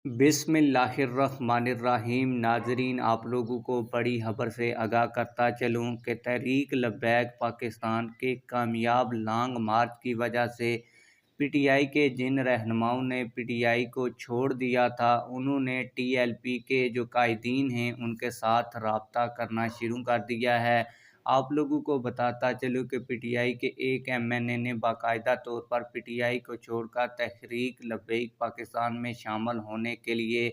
बिस्मिल्लाहिर्रहमानिर्रहीम। नाजरीन, आप लोगों को बड़ी खबर से आगाह करता चलूँ कि तहरीक लब्बैक पाकिस्तान के कामयाब लॉन्ग मार्च की वजह से पीटीआई के जिन रहनुमाओं ने पीटीआई को छोड़ दिया था, उन्होंने टीएलपी के जो कायदीन हैं उनके साथ रब्ता करना शुरू कर दिया है। आप लोगों को बताता चलूँ कि पीटीआई के एक एमएनए ने बाकायदा तौर पर पीटीआई को छोड़कर तहरीक लब्बैक पाकिस्तान में शामिल होने के लिए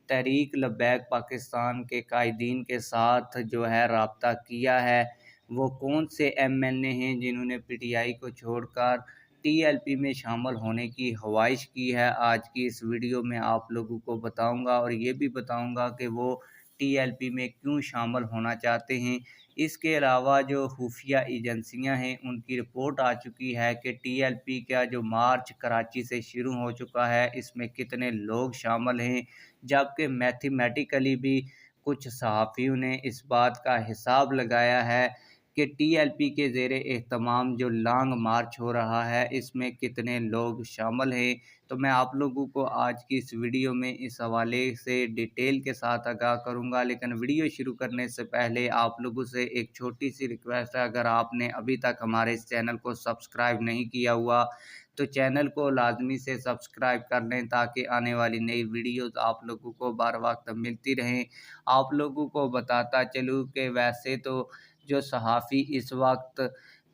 तहरीक लब्बैक पाकिस्तान के कायदीन के साथ जो है रब्ता किया है। वो कौन से एमएनए हैं जिन्होंने पीटीआई को छोड़कर टीएलपी में शामिल होने की ख्वाहिश की है, आज की इस वीडियो में आप लोगों को बताऊंगा और ये भी बताऊंगा कि वो टीएलपी में क्यों शामिल होना चाहते हैं। इसके अलावा जो खुफिया एजेंसियां हैं उनकी रिपोर्ट आ चुकी है कि टीएलपी का जो मार्च कराची से शुरू हो चुका है, इसमें कितने लोग शामिल हैं, जबकि मैथमेटिकली भी कुछ सहाफ़ियों ने इस बात का हिसाब लगाया है कि टीएलपी के ज़ेरे एहतमाम जो लॉन्ग मार्च हो रहा है इसमें कितने लोग शामिल हैं। तो मैं आप लोगों को आज की इस वीडियो में इस हवाले से डिटेल के साथ आगाह करूंगा, लेकिन वीडियो शुरू करने से पहले आप लोगों से एक छोटी सी रिक्वेस्ट है, अगर आपने अभी तक हमारे इस चैनल को सब्सक्राइब नहीं किया हुआ तो चैनल को लाजमी से सब्सक्राइब कर लें ताकि आने वाली नई वीडियोज़ आप लोगों को बर वक्त मिलती रहें। आप लोगों को बताता चलूँ कि वैसे तो जो सहाफ़ी इस वक्त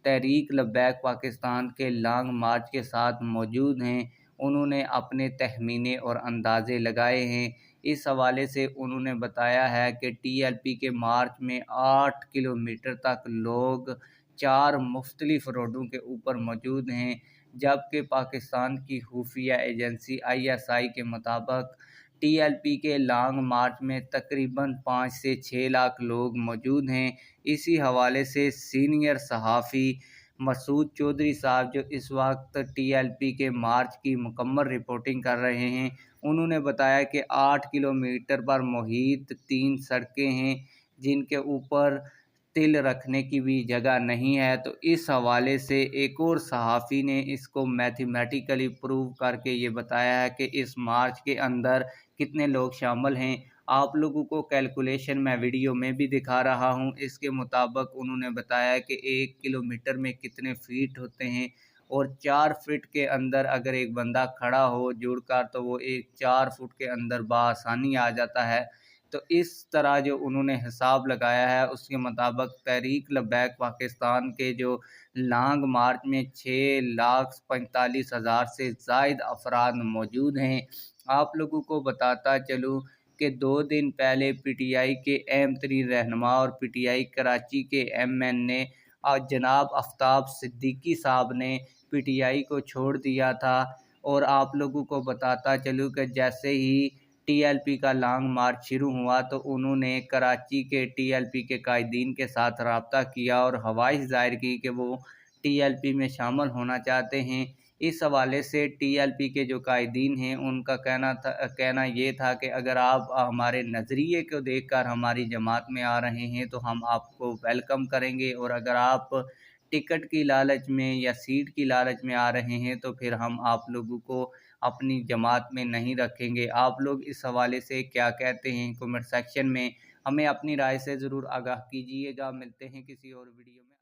तहरीक लब्बैक पाकिस्तान के लॉन्ग मार्च के साथ मौजूद हैं, उन्होंने अपने तखमीने और अंदाज़े लगाए हैं। इस हवाले से उन्होंने बताया है कि टीएलपी के मार्च में 8 किलोमीटर तक लोग 4 मुख्तलिफ रोडों के ऊपर मौजूद हैं, जबकि पाकिस्तान की खुफिया एजेंसी आईएसआई के मुताबिक टीएलपी के लॉन्ग मार्च में तकरीबन 5 से 6 लाख लोग मौजूद हैं। इसी हवाले से सीनियर सहाफ़ी मसूद चौधरी साहब, जो इस वक्त टीएलपी के मार्च की मुकम्मल रिपोर्टिंग कर रहे हैं, उन्होंने बताया कि 8 किलोमीटर पर मुहित 3 सड़कें हैं जिनके ऊपर तिल रखने की भी जगह नहीं है। तो इस हवाले से एक और सहाफ़ी ने इसको मैथमेटिकली प्रूव करके ये बताया है कि इस मार्च के अंदर कितने लोग शामिल हैं। आप लोगों को कैलकुलेशन मैं वीडियो में भी दिखा रहा हूं। इसके मुताबिक उन्होंने बताया कि 1 किलोमीटर में कितने फीट होते हैं और 4 फीट के अंदर अगर एक बंदा खड़ा हो जुड़कर तो वो एक 4 फुट के अंदर बआसानी आ जाता है। तो इस तरह जो उन्होंने हिसाब लगाया है उसके मुताबिक तहरीक लब्बैक पाकिस्तान के जो लॉन्ग मार्च में 6,45,000 से ज़ायद अफराद मौजूद हैं। आप लोगों को बताता चलूँ कि 2 दिन पहले पीटीआई के अहम तरीन रहनुमा और पीटीआई कराची के एमएनए जनाब आफ्ताब सिद्दीकी साहब ने पीटीआई को छोड़ दिया था। और आप लोगों को बताता चलूँ कि जैसे ही टीएलपी का लॉन्ग मार्च शुरू हुआ तो उन्होंने कराची के टीएलपी के कायदीन के साथ रब्ता किया और ख्वाहिश ज़ाहिर की कि वो टीएलपी में शामिल होना चाहते हैं। इस हवाले से टीएलपी के जो कायदीन हैं उनका कहना ये था कि अगर आप हमारे नज़रिए को देखकर हमारी जमात में आ रहे हैं तो हम आपको वेलकम करेंगे, और अगर आप टिकट की लालच में या सीट की लालच में आ रहे हैं तो फिर हम आप लोगों को अपनी जमात में नहीं रखेंगे। आप लोग इस हवाले से क्या कहते हैं कमेंट सेक्शन में हमें अपनी राय से ज़रूर आगाह कीजिएगा। मिलते हैं किसी और वीडियो में।